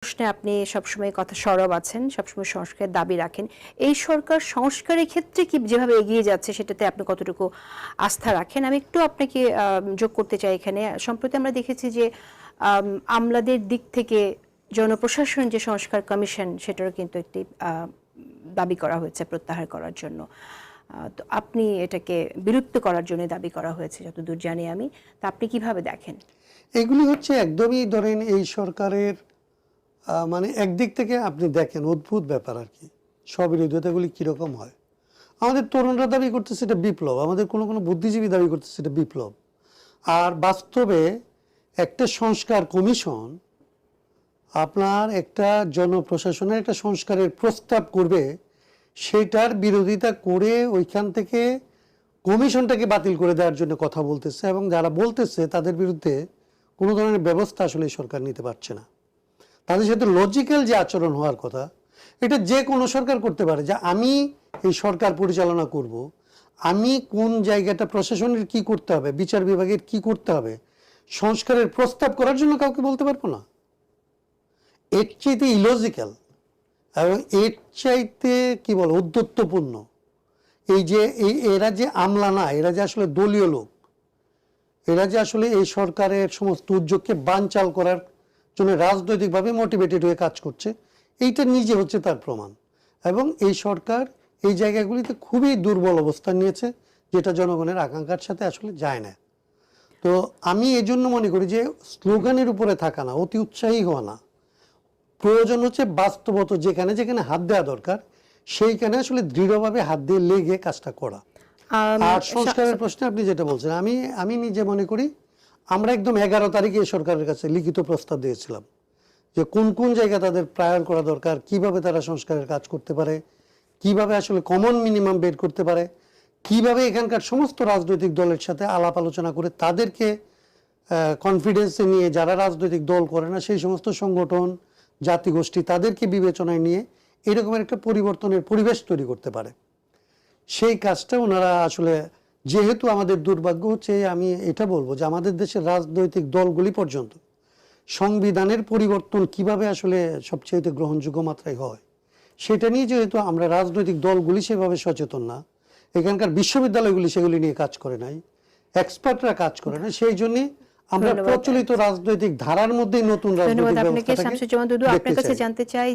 প্রশ্নে আপনি সবসময় কথা সরব আছেন, সবসময় সংস্কারের দাবি রাখেন। এই সরকার সংস্কারের ক্ষেত্রে কি যেভাবে এগিয়ে যাচ্ছে সেটাতে আপনি কতটুকু আস্থা রাখেন? আমি একটু আপনাকে যোগ করতে চাই এখানে। সম্প্রতি আমরা দেখেছি যে আমলাদের দিক থেকে জনপ্রশাসন যে সংস্কার কমিশন সেটারও কিন্তু একটি দাবি করা হয়েছে প্রত্যাহার করার জন্য। তো আপনি এটাকে বিলুপ্ত করার জন্য দাবি করা হয়েছে যতদূর জানি আমি। তা আপনি কিভাবে দেখেন? এগুলি হচ্ছে একদমই ধরেন এই সরকারের মানে একদিক থেকে আপনি দেখেন অদ্ভুত ব্যাপার আর কি। স্ববিরোধিতাগুলি কীরকম হয়। আমাদের তরুণরা দাবি করতেছে এটা বিপ্লব, আমাদের কোনো কোনো বুদ্ধিজীবী দাবি করতেছে এটা বিপ্লব। আর বাস্তবে একটা সংস্কার কমিশন আপনার একটা জনপ্রশাসনের একটা সংস্কারের প্রস্তাব করবে, সেটার বিরোধিতা করে ওইখান থেকে কমিশনটাকে বাতিল করে দেওয়ার জন্য কথা বলতেছে, এবং যারা বলতেছে তাদের বিরুদ্ধে কোনো ধরনের ব্যবস্থা আসলে সরকার নিতে পারছে না। তাদের সাথে লজিক্যাল যে আচরণ হওয়ার কথা, এটা যে কোনো সরকার করতে পারে, যে আমি এই সরকার পরিচালনা করব, আমি কোন জায়গাটা প্রশাসনের কি করতে হবে, বিচার বিভাগের কি করতে হবে, সংস্কারের প্রস্তাব করার জন্য কাউকে বলতে পারবো না। এর চাইতে ইলজিক্যাল এবং এর চাইতে কি বল উদ্ধত্তপূর্ণ এই যে এরা যে আমলা না, এরা যে আসলে দলীয় লোক, এরা যে আসলে এই সরকারের সমস্ত উদ্যোগকে বানচাল করার জন্য রাজনৈতিকভাবে মোটিভেটেড হয়ে কাজ করছে, এইটা নিজে হচ্ছে তার প্রমাণ। এবং এই সরকার এই জায়গাগুলিতে খুবই দুর্বল অবস্থান নিয়েছে, যেটা জনগণের আকাঙ্ক্ষার সাথে আসলে যায় না। তো আমি এজন্য মনে করি যে স্লোগানের উপরে থাকা না, অতি উৎসাহী হওয়া না, প্রয়োজন হচ্ছে বাস্তবত যেখানে যেখানে হাত দেওয়া দরকার সেইখানে আসলে দৃঢ়ভাবে হাত দিয়ে লেগে কাজটা করা। আর সংস্কারের প্রশ্নে আপনি যেটা বলছেন, আমি নিজে মনে করি আমরা একদম 11 তারিখে সরকারের কাছে লিখিত প্রস্তাব দিয়েছিলাম যে কোন কোন জায়গা তাদের প্রায়র করা দরকার, কিভাবে তারা সংস্কারের কাজ করতে পারে, কিভাবে আসলে কমন মিনিমাম বের করতে পারে, কিভাবে এখানকার সমস্ত রাজনৈতিক দলের সাথে আলাপ আলোচনা করে তাদেরকে কনফিডেন্সে নিয়ে, যারা রাজনৈতিক দল করে না সেই সমস্ত সংগঠন জাতিগোষ্ঠী তাদেরকে বিবেচনায় নিয়ে এরকমের একটা পরিবর্তনের পরিবেশ তৈরি করতে পারে। সেই কাজটা ওনারা আসলে, যেহেতু আমাদের দুর্ভাগ্য হচ্ছে, আমি এটা বলবো যে আমাদের দেশের রাজনৈতিক দলগুলি পর্যন্ত সংবিধানের পরিবর্তন কিভাবে আসলে সবচেয়ে গ্রহণযোগ্য মাত্রায় হয় সেটা নিয়ে যেহেতু আমরা রাজনৈতিক দলগুলি সেভাবে সচেতন না, এখানকার বিশ্ববিদ্যালয়গুলি সেগুলি নিয়ে কাজ করে নাই, এক্সপার্টরা কাজ করে না, সেই জন্যে আমরা প্রচলিত রাজনৈতিক ধারার মধ্যেই নতুন রাজনৈতিক ব্যবস্থাটাকে দেখতে চাই। আপনার কাছে জানতে চাই